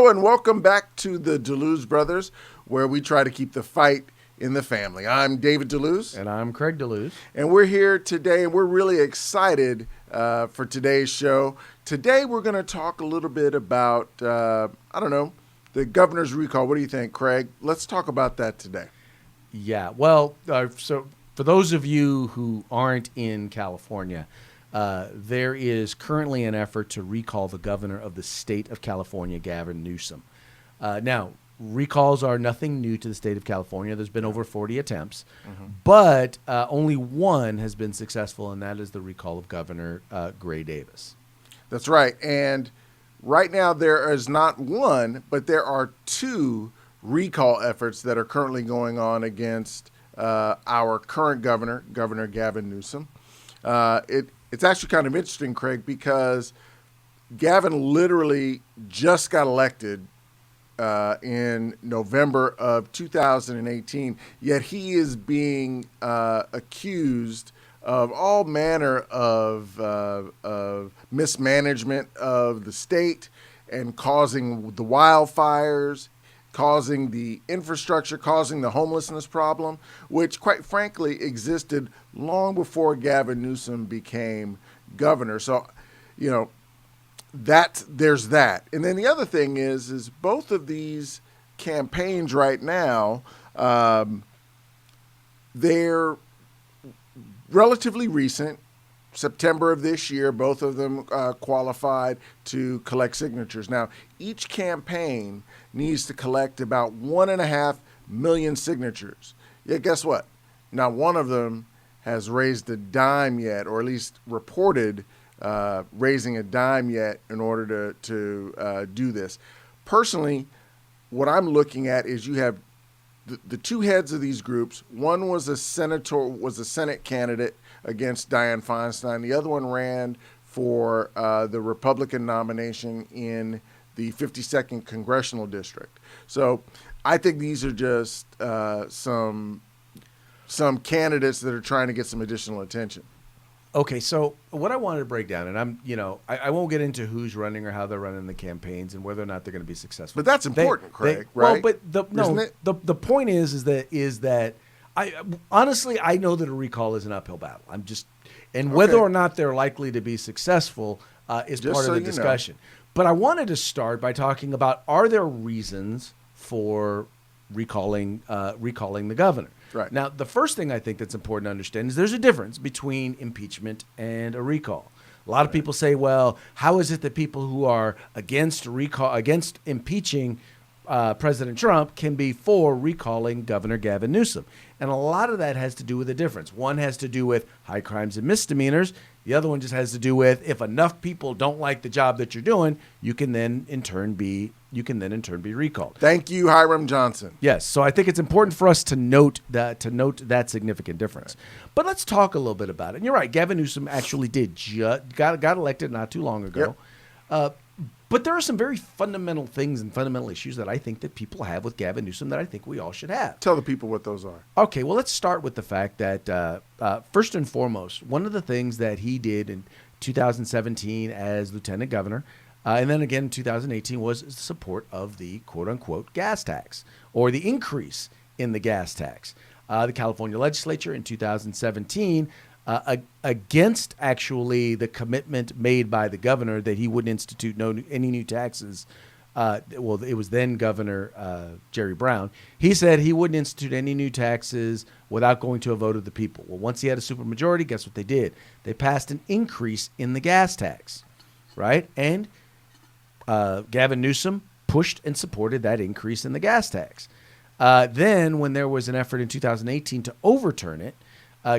Hello and welcome back to the DeLuz Brothers, where we try to keep the fight in the family. I'm David DeLuz. And I'm Craig DeLuz. And we're here today, and we're really excited for today's show. Today we're going to talk a little bit about, the governor's recall. What do you think, Craig? Let's talk about that today. Yeah, well, so for those of you who aren't in California, there is currently an effort to recall the governor of the state of California, Gavin Newsom. Now, recalls are nothing new to the state of California. There's been over 40 attempts, but only one has been successful, and that is the recall of Governor Gray Davis. That's right. And right now there is not one, but there are two recall efforts that are currently going on against our current governor, Governor Gavin Newsom. It's actually kind of interesting, Craig, because Gavin literally just got elected in November of 2018, yet he is being accused of all manner of mismanagement of the state and causing the wildfires, causing the infrastructure, causing the homelessness problem, which quite frankly existed long before Gavin Newsom became governor. So, there's that. And then the other thing is both of these campaigns right now, they're relatively recent. September of this year, both of them qualified to collect signatures. Now, each campaign needs to collect about 1.5 million signatures. Yeah, guess what? Not one of them has raised a dime yet, or at least reported raising a dime yet in order to do this. Personally, what I'm looking at is you have the two heads of these groups. One was a Senate candidate against Dianne Feinstein. The other one ran for the Republican nomination in the 52nd Congressional District. So I think these are just some candidates that are trying to get some additional attention. Okay, so what I wanted to break down, and I won't get into who's running or how they're running the campaigns and whether or not they're going to be successful. But that's important, Craig, right? Well, but the point is that I honestly know that a recall is an uphill battle. Whether or not they're likely to be successful is Just part so of the discussion. But I wanted to start by talking about, are there reasons for recalling the governor? Right. Now, the first thing I think that's important to understand is there's a difference between impeachment and a recall. A lot of people say, well, how is it that people who are against impeaching President Trump can be for recalling Governor Gavin Newsom? And a lot of that has to do with a difference. One has to do with high crimes and misdemeanors. The other one just has to do with, if enough people don't like the job that you're doing, you can then in turn be recalled. Thank you, Hiram Johnson. Yes, so I think it's important for us to note that significant difference. Right. But let's talk a little bit about it. And you're right, Gavin Newsom actually got elected not too long ago. Yep. But there are some very fundamental things and fundamental issues that I think that people have with Gavin Newsom that I think we all should have. Tell the people what those are. Okay, well, let's start with the fact that first and foremost, one of the things that he did in 2017 as lieutenant governor, and then again in 2018, was support of the quote-unquote gas tax, or the increase in the gas tax. The California legislature in 2017 against actually the commitment made by the governor that he wouldn't institute any new taxes. It was then Governor Jerry Brown. He said he wouldn't institute any new taxes without going to a vote of the people. Well, once he had a supermajority, guess what they did? They passed an increase in the gas tax, right? And Gavin Newsom pushed and supported that increase in the gas tax. Then when there was an effort in 2018 to overturn it,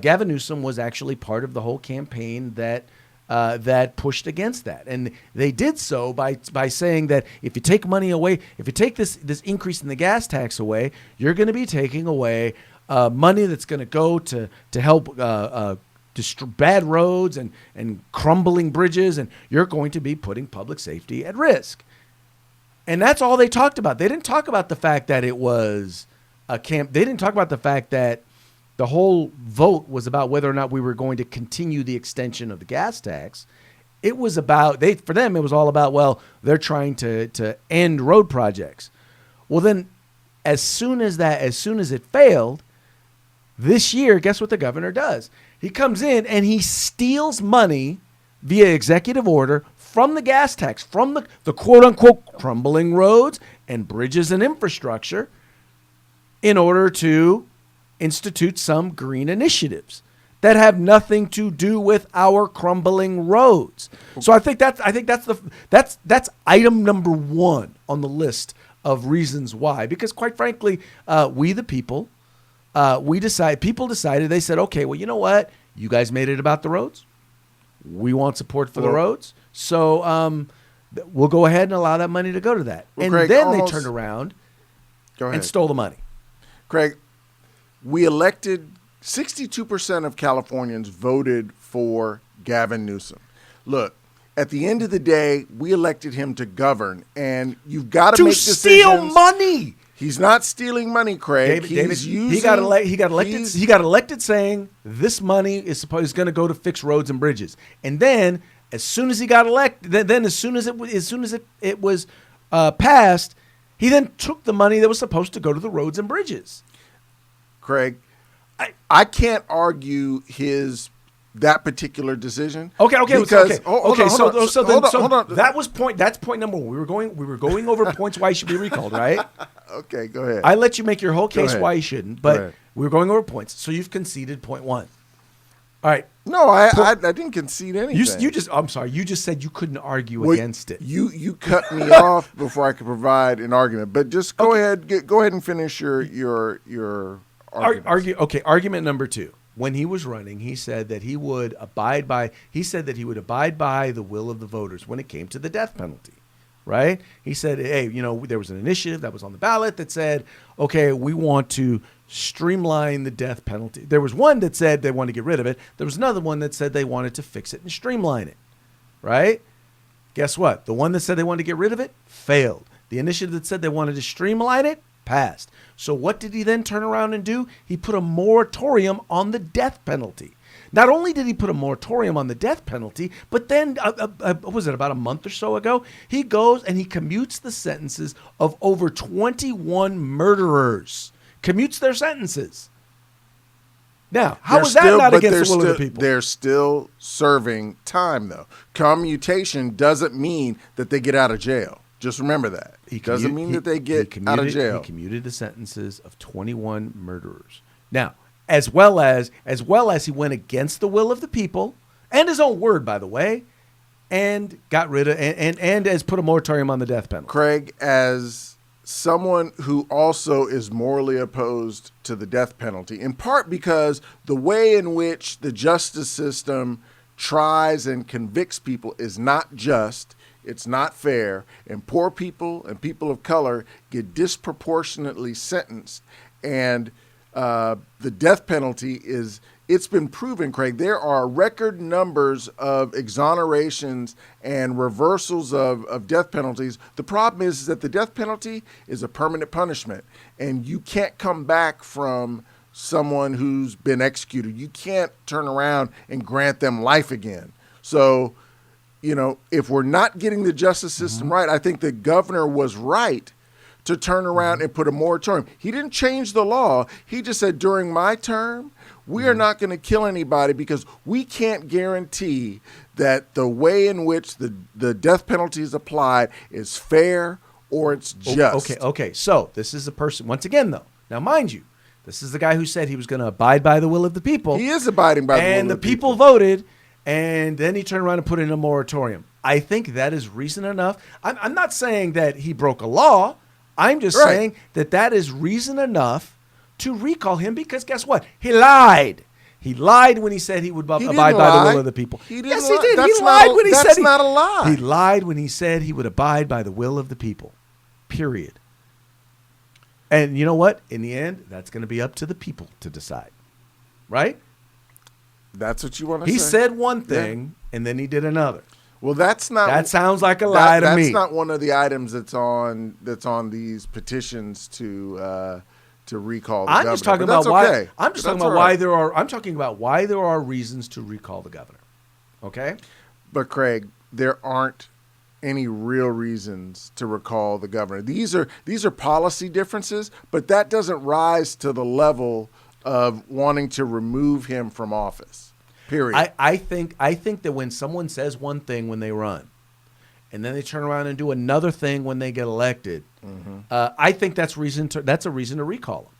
Gavin Newsom was actually part of the whole campaign that pushed against that. And they did so by saying that if you take money away, if you take this increase in the gas tax away, you're going to be taking away money that's going to go to help bad roads and crumbling bridges, and you're going to be putting public safety at risk. And that's all they talked about. They didn't talk about the fact that it was a camp. They didn't talk about the fact that the whole vote was about whether or not we were going to continue the extension of the gas tax. It was about for them. It was all about, well, they're trying to end road projects. Well, then, as soon as it failed, this year, guess what the governor does? He comes in and he steals money via executive order from the gas tax, from the quote unquote crumbling roads and bridges and infrastructure, in order to institute some green initiatives that have nothing to do with our crumbling roads. So I think that's item number one on the list of reasons why. Because quite frankly, we the people, people decided, they said, okay, well, you know what? You guys made it about the roads. We want support for the roads. So we'll go ahead and allow that money to go to that. And Craig, then they turned around and stole the money. Craig, we elected 62% of Californians voted for Gavin Newsom. Look, at the end of the day, we elected him to govern, and you've got to make decisions. To steal money. He's not stealing money, Craig. David, he got elected saying this money is going to go to fix roads and bridges. And then, as soon as he got elected, as soon as it was passed, he then took the money that was supposed to go to the roads and bridges. Craig, I can't argue that particular decision. Okay. Because, hold on. That's point number one. We were going over points why he should be recalled, right? Okay, go ahead. I let you make your whole case why he shouldn't, but we were going over points. So you've conceded point one. All right. No, I didn't concede anything. I'm sorry. You just said you couldn't argue against it. You cut me off before I could provide an argument. But just go ahead and finish your argument. Argument number two. When he was running, he said that he would abide by the will of the voters when it came to the death penalty. Right? He said, hey, there was an initiative that was on the ballot that said, okay, we want to streamline the death penalty. There was one that said they wanted to get rid of it. There was another one that said they wanted to fix it and streamline it. Right? Guess what? The one that said they wanted to get rid of it failed. The initiative that said they wanted to streamline it passed. So what did he then turn around and do? He put a moratorium on the death penalty. Not only did he put a moratorium on the death penalty, but then, what was it, about a month or so ago, he goes and he commutes the sentences of over 21 murderers. Commutes their sentences. Now, how is that not against the will of the people? They're still serving time, though. Commutation doesn't mean that they get out of jail. Just remember that. It doesn't mean that they get out of jail. He commuted the sentences of 21 murderers. Now, as well as he went against the will of the people and his own word, by the way, and got rid of and has put a moratorium on the death penalty. Craig, as someone who also is morally opposed to the death penalty, in part because the way in which the justice system tries and convicts people is not just, it's not fair, and poor people and people of color get disproportionately sentenced, and the death penalty it's been proven, Craig, there are record numbers of exonerations and reversals of death penalties. The problem is that the death penalty is a permanent punishment, and you can't come back from someone who's been executed. You can't turn around and grant them life again. So, if we're not getting the justice system right, I think the governor was right to turn around and put a moratorium. He didn't change the law. He just said, during my term, we are not going to kill anybody because we can't guarantee that the way in which the death penalty is applied is fair or it's just. Okay. So this is a person, once again, though. Now, mind you, this is the guy who said he was going to abide by the will of the people. He is abiding by the will of the people. And the people voted, and then he turned around and put in a moratorium. I think that is reason enough. I'm not saying that he broke a law. I'm just saying that is reason enough to recall him because guess what? He lied. He lied when he said he would abide by the will of the people. Yes, he did. He lied when he said that's not a lie. He lied when he said he would abide by the will of the people. Period. And you know what? In the end, that's going to be up to the people to decide. Right? That's what you want to say? He said one thing and then he did another. Well, that's not. That sounds like a lie to me. That's not one of the items that's on these petitions to recall the governor. I'm just talking about why. I'm talking about why there are reasons to recall the governor. Okay. But Craig, there aren't any real reasons to recall the governor. These are policy differences, but that doesn't rise to the level of wanting to remove him from office. Period. I think that when someone says one thing when they run, and then they turn around and do another thing when they get elected, I think that's a reason to recall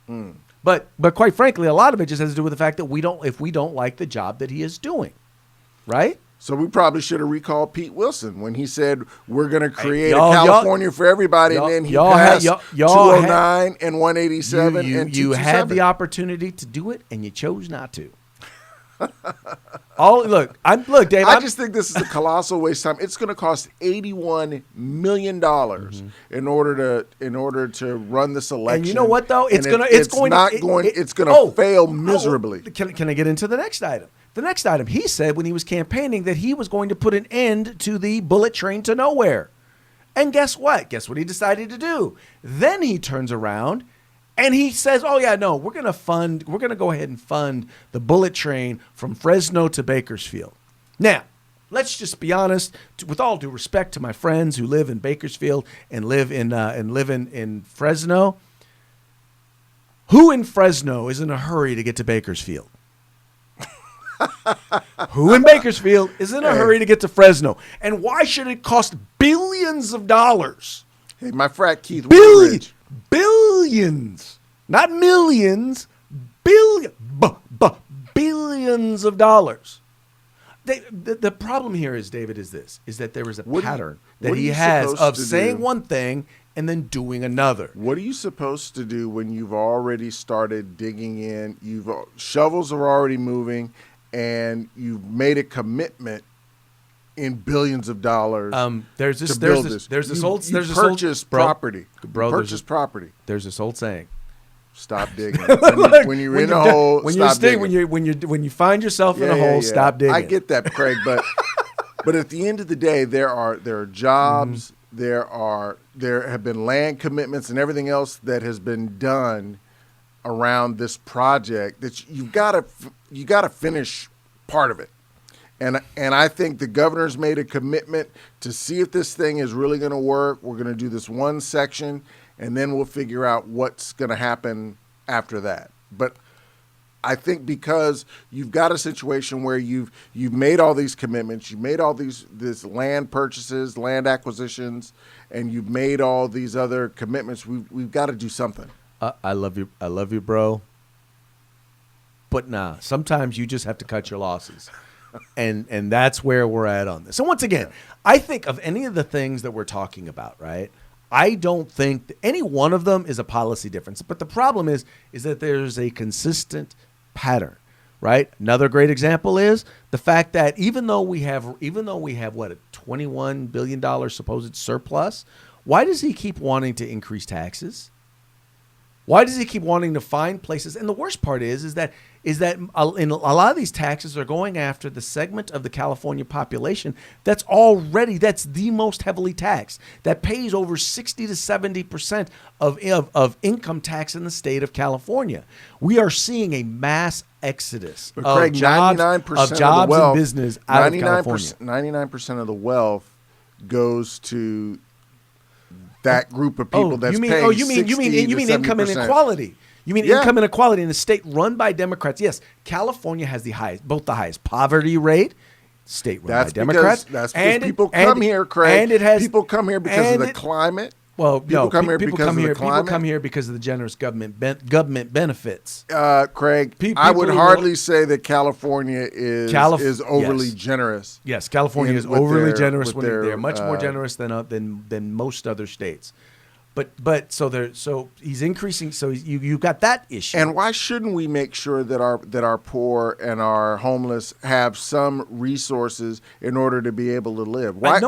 them. But quite frankly, a lot of it just has to do with the fact that if we don't like the job that he is doing, right? So we probably should have recalled Pete Wilson when he said we're going to create a California for everybody, and then he passed 209 and 187 and 227. You had the opportunity to do it, and you chose not to. Look, Dave. I just think this is a colossal waste of time. It's going to cost $81 million in order to run this election. And you know what though? It's going to fail miserably. Can I get into the next item? The next item, he said when he was campaigning that he was going to put an end to the bullet train to nowhere. And guess what? Guess what he decided to do? Then he turns around and he says, oh, yeah, no, we're going to go ahead and fund the bullet train from Fresno to Bakersfield. Now, let's just be honest, with all due respect to my friends who live in Bakersfield and live in Fresno, who in Fresno is in a hurry to get to Bakersfield? Who in Bakersfield is in a hurry to get to Fresno? And why should it cost billions of dollars? Hey, my frat Keith billions, not millions, billions of dollars. The problem here is, David, is that there is a pattern that he has of saying one thing and then doing another. What are you supposed to do when you've already started digging in? Shovels are already moving, and you've made a commitment in billions of dollars there's this property. There's this old saying. Stop digging. When you're in a hole, stop digging. When you find yourself in a hole, stop digging. I get that, Craig, but at the end of the day, there are jobs, there have been land commitments and everything else that has been done around this project that you got to finish part of it. And I think the governor's made a commitment to see if this thing is really going to work. We're going to do this one section, and then we'll figure out what's going to happen after that. But I think because you've got a situation where you've made all these commitments, you've made all this land purchases, land acquisitions, and you've made all these other commitments, we've got to do something. I love you, bro. But nah, sometimes you just have to cut your losses. And that's where we're at on this. So once again, I think of any of the things that we're talking about, right? I don't think that any one of them is a policy difference. But the problem is that there's a consistent pattern, right? Another great example is the fact that even though we have what, a $21 billion supposed surplus, why does he keep wanting to increase taxes? Why does he keep wanting to find places? And the worst part is that in a lot of these taxes are going after the segment of the California population that's the most heavily taxed, that pays over 60 to 70% of income tax in the state of California. We are seeing a mass exodus of jobs and business out of California. 99% of the wealth goes to that group of people you mean income inequality. You mean income inequality in a state run by Democrats? Yes, California has the highest poverty rate, state run by Democrats. That's because people come here, Craig. People come here because of the climate. Well, people come here because of the generous government benefits. Craig, I would hardly say that California is overly generous. Yes, California is overly generous. They're much more generous than most other states. So he's increasing. So you've got that issue. And why shouldn't we make sure that our poor and our homeless have some resources in order to be able to live? Why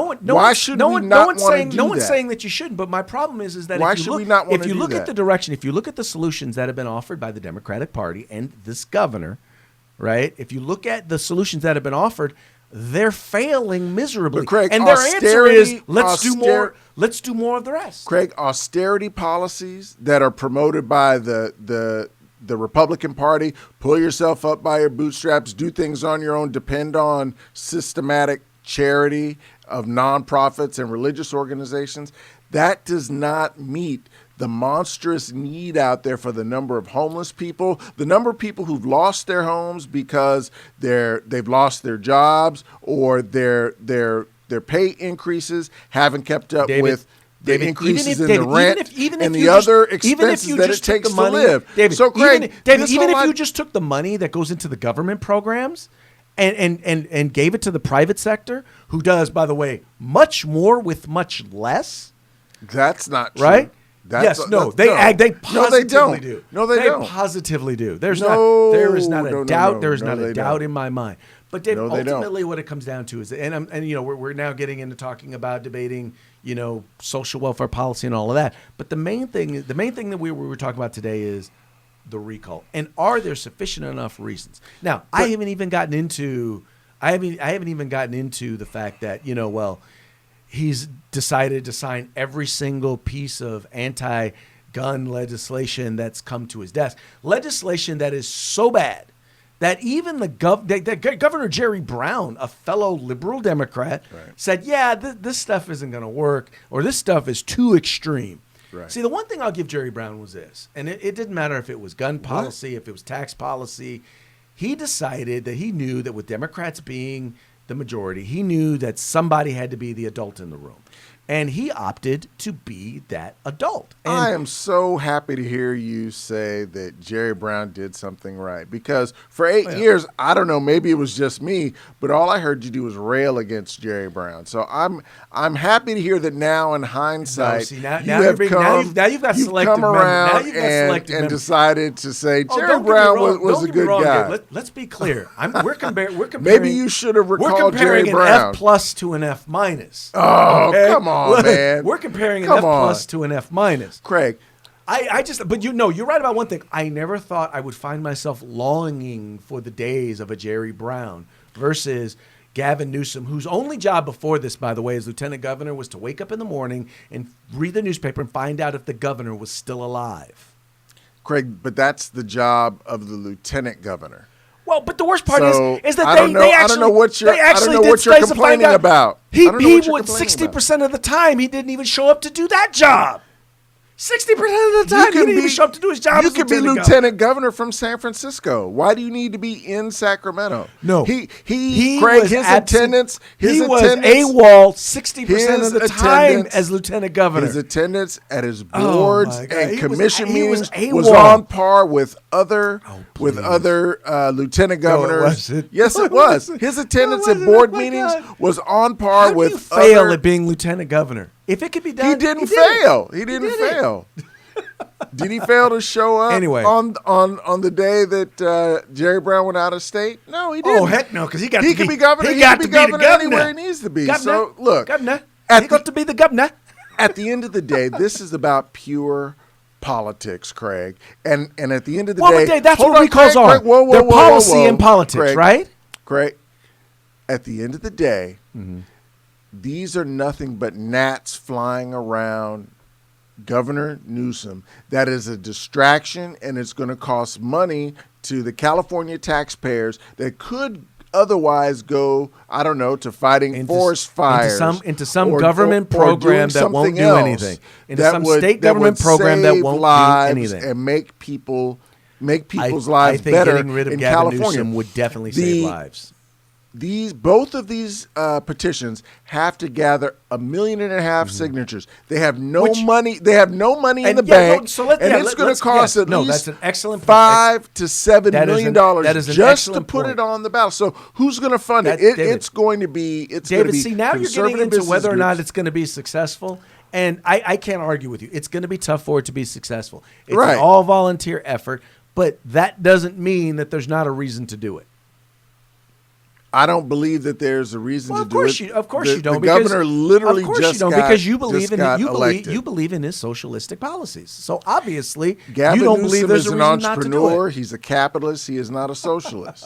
should we not want to do that? No one's saying that you shouldn't. But my problem is that if you look at the direction, if you look at the solutions that have been offered by the Democratic Party and this governor, right? If you look at the solutions that have been offered, they're failing miserably. But Craig, and their answer is let's do more of the rest. Craig, austerity policies that are promoted by the Republican Party, pull yourself up by your bootstraps, do things on your own, depend on systematic charity, of nonprofits and religious organizations, that does not meet the monstrous need out there for the number of homeless people, the number of people who've lost their homes because they've lost their jobs, or their pay increases haven't kept up with the increases in the rent and the other expenses that it takes to live. David, so, Craig, even if you just took the money that goes into the government programs and gave it to the private sector, who does, by the way, much more with much less. That's not true. Right? They positively do. No, they don't. Positively do. There is not a doubt in my mind. But David, ultimately, what it comes down to is, and we're now getting into talking about debating, social welfare policy and all of that. But the main thing that we were talking about today is the recall, and are there sufficient enough reasons? Now, I haven't even gotten into the fact that he's decided to sign every single piece of anti-gun legislation that's come to his desk. Legislation that is so bad that even Governor Jerry Brown, a fellow liberal Democrat, said, this stuff isn't going to work, or this stuff is too extreme. Right. See, the one thing I'll give Jerry Brown was this, and it didn't matter if it was gun policy, if it was tax policy. He decided that he knew that with Democrats being the majority, he knew that somebody had to be the adult in the room. And he opted to be that adult. And I am so happy to hear you say that Jerry Brown did something right. Because for 8 years, I don't know, maybe it was just me, but all I heard you do was rail against Jerry Brown. So I'm happy to hear that now in hindsight, you've got selective around memory. and decided to say Jerry Brown was a good guy. Let's be clear. We're comparing. Maybe you should have recalled Jerry Brown. We're comparing an F plus to an F minus. Oh, okay? Come on. Man. We're comparing an F plus to an F minus. Craig. But you're right about one thing. I never thought I would find myself longing for the days of a Jerry Brown versus Gavin Newsom, whose only job before this, by the way, as lieutenant governor, was to wake up in the morning and read the newspaper and find out if the governor was still alive. Craig, but that's the job of the lieutenant governor. Well, but the worst part is that I don't know what you're complaining about. He would 60% of the time he didn't even show up to do that job. 60% of the time he didn't even show up to do his job. You could be lieutenant governor from San Francisco. Why do you need to be in Sacramento? No, Craig, his attendance was AWOL 60% of the time as lieutenant governor. His attendance at his boards and commission meetings was on par with other lieutenant governors. Yes, it was. His attendance at board meetings was on par with. How do you fail at being lieutenant governor? If it could be done, he didn't fail. He didn't fail. Did he fail to show up on the day that Jerry Brown went out of state? No, he didn't. Oh, heck no, because he could be governor. He got to be governor anywhere he needs to be. Governor, so look, governor, he got to be the governor. At the end of the day, this is about pure politics, Craig. And at the end of the day, but that's what recalls are. They're policy and politics, Craig, right? Craig, at the end of the day, these are nothing but gnats flying around Governor Newsom. That is a distraction, and it's going to cost money to the California taxpayers that could otherwise go, I don't know, to fighting forest fires. Into some government program that won't do anything. Into some state government program that won't do anything. And make people's lives better. Getting rid of in Gavin California Newsom would definitely save lives. Both of these petitions have to gather 1.5 million signatures. They have no money. They have no money in the bank, it's going to cost at least that's an excellent $5 to $7 million just to put it on the ballot. So who's going to fund it? It's going to be. David, see, now you're getting into whether or not it's going to be successful. And I can't argue with you. It's going to be tough for it to be successful. It's an all volunteer effort, but that doesn't mean that there's not a reason to do it. I don't believe that there's a reason to do it. Of course you don't. The governor literally because you believe in his socialistic policies. So obviously, Gavin you don't Newsom believe there's is a an reason not to do entrepreneur. it. He's a capitalist. He is not a socialist.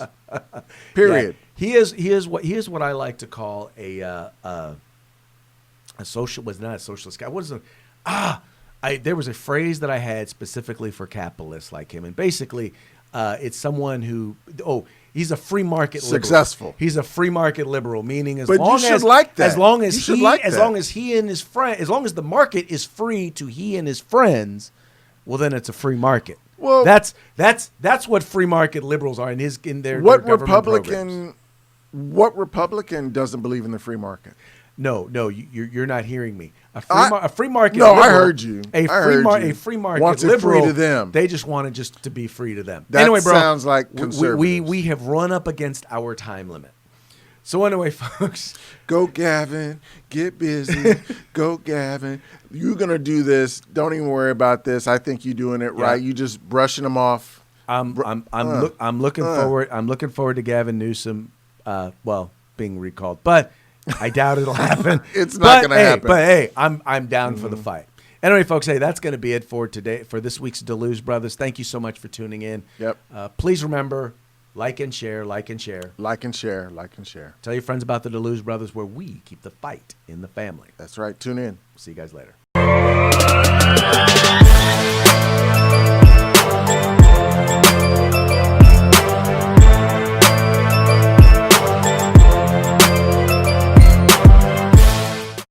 Period. Yeah. He is what I like to call a social. Was not a socialist guy. What is it? There was a phrase that I had specifically for capitalists like him, and basically, it's someone who He's a free market Successful. liberal. He's a free market liberal, meaning as But long you should as like that. as long as You should he like as that. long as he and his friend as long as the market is free to he and his friends, well then it's a free market. Well, that's what free market liberals are in their what government programs. Republican doesn't believe in the free market? No, you're not hearing me. A free market. No, liberal, I heard you. A free market Wants it liberal. free to them. They just want it just to be free to them. That anyway, bro, sounds like conservatives. we have run up against our time limit. So anyway, folks, Go Gavin, get busy. Go Gavin. You're gonna do this. Don't even worry about this. I think you're doing it right. You just brushing them off. I'm looking forward. I'm looking forward to Gavin Newsom, being recalled, but I doubt it'll happen. It's not going to happen. But hey, I'm down for the fight. Anyway, folks, hey, that's going to be it for today for this week's DeLuz Brothers. Thank you so much for tuning in. Yep. Please remember, like and share, like and share. Like and share, like and share. Tell your friends about the DeLuz Brothers, where we keep the fight in the family. That's right. Tune in. See you guys later.